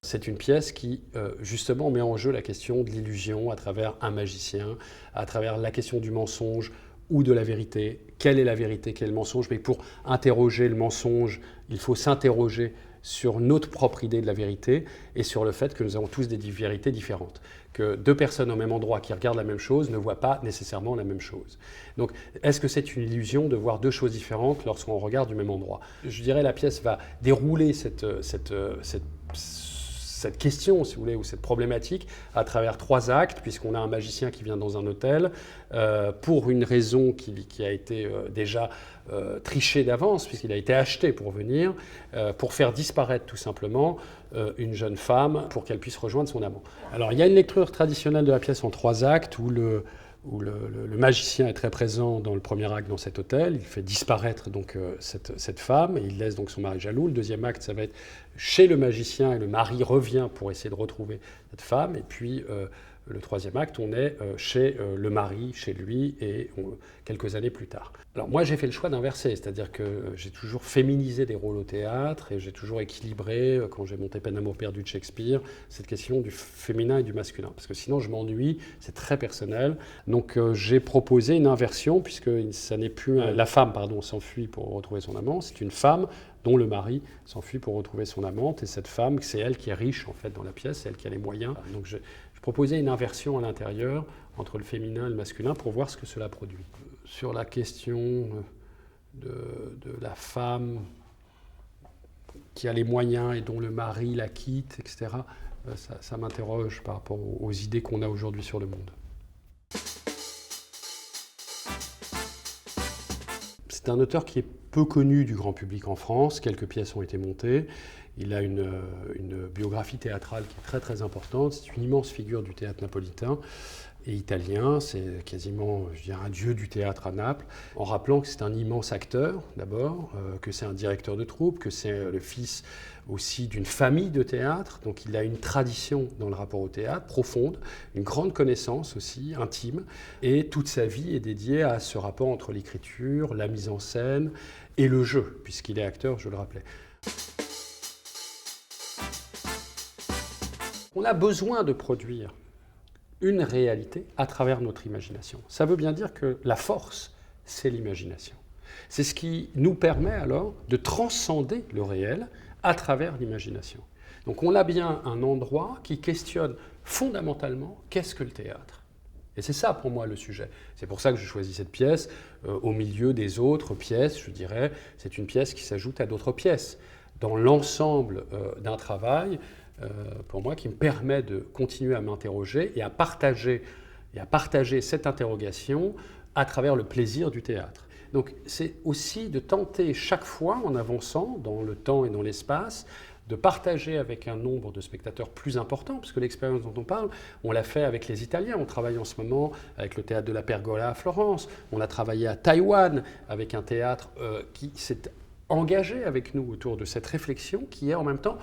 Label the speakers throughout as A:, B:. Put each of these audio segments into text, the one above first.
A: C'est une pièce qui, justement, met en jeu la question de l'illusion à travers un magicien, à travers la question du mensonge ou de la vérité. Quelle est la vérité, quel est le mensonge? Mais pour interroger le mensonge, il faut s'interroger sur notre propre idée de la vérité et sur le fait que nous avons tous des vérités différentes. Que deux personnes au même endroit qui regardent la même chose ne voient pas nécessairement la même chose. Donc, est-ce que c'est une illusion de voir deux choses différentes lorsqu'on regarde du même endroit? Je dirais la pièce va dérouler cette question, si vous voulez, ou cette problématique à travers 3 actes, puisqu'on a un magicien qui vient dans un hôtel pour une raison qui a été déjà trichée d'avance, puisqu'il a été acheté pour venir, pour faire disparaître tout simplement une jeune femme pour qu'elle puisse rejoindre son amant. Alors il y a une lecture traditionnelle de la pièce en 3 actes où le magicien est très présent dans le premier acte dans cet hôtel, il fait disparaître donc cette femme et il laisse donc son mari jaloux. Le deuxième acte, ça va être chez le magicien et le mari revient pour essayer de retrouver cette femme. Et puis le troisième acte, on est chez le mari, chez lui, et quelques années plus tard. Alors moi, j'ai fait le choix d'inverser, c'est-à-dire que j'ai toujours féminisé des rôles au théâtre, et j'ai toujours équilibré, quand j'ai monté Peine d'amour perdu de Shakespeare, cette question du féminin et du masculin. Parce que sinon, je m'ennuie, c'est très personnel. Donc j'ai proposé une inversion, puisque ça n'est plus... La femme, pardon, s'enfuit pour retrouver son amant, c'est une femme dont le mari s'enfuit pour retrouver son amante, et cette femme, c'est elle qui est riche, en fait, dans la pièce, c'est elle qui a les moyens. Donc je proposais une inversion à l'intérieur entre le féminin et le masculin pour voir ce que cela produit. Sur la question de la femme qui a les moyens et dont le mari la quitte, etc., ça m'interroge par rapport aux idées qu'on a aujourd'hui sur le monde. C'est un auteur qui est peu connu du grand public en France, quelques pièces ont été montées. Il a une biographie théâtrale qui est très très importante, c'est une immense figure du théâtre napolitain et italien, c'est quasiment, je dirais, un dieu du théâtre à Naples, en rappelant que c'est un immense acteur d'abord, que c'est un directeur de troupe, que c'est le fils aussi d'une famille de théâtre, donc il a une tradition dans le rapport au théâtre profonde, une grande connaissance aussi, intime, et toute sa vie est dédiée à ce rapport entre l'écriture, la mise en scène et le jeu, puisqu'il est acteur, je le rappelais. On a besoin de produire une réalité à travers notre imagination. Ça veut bien dire que la force, c'est l'imagination. C'est ce qui nous permet alors de transcender le réel à travers l'imagination. Donc on a bien un endroit qui questionne fondamentalement qu'est-ce que le théâtre. Et c'est ça pour moi le sujet. C'est pour ça que je choisis cette pièce au milieu des autres pièces, je dirais. C'est une pièce qui s'ajoute à d'autres pièces. Dans l'ensemble d'un travail, pour moi, qui me permet de continuer à m'interroger et à partager cette interrogation à travers le plaisir du théâtre. Donc c'est aussi de tenter chaque fois, en avançant dans le temps et dans l'espace, de partager avec un nombre de spectateurs plus important, parce que l'expérience dont on parle, on l'a fait avec les Italiens, on travaille en ce moment avec le théâtre de la Pergola à Florence, on a travaillé à Taïwan avec un théâtre qui s'est engagé avec nous autour de cette réflexion qui est en même temps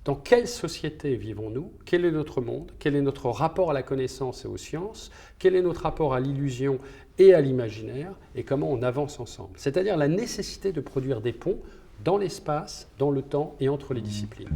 A: dans quelle société vivons-nous? Quel est notre monde? Quel est notre rapport à la connaissance et aux sciences? Quel est notre rapport à l'illusion et à l'imaginaire? Et comment on avance ensemble? C'est-à-dire la nécessité de produire des ponts dans l'espace, dans le temps et entre les disciplines.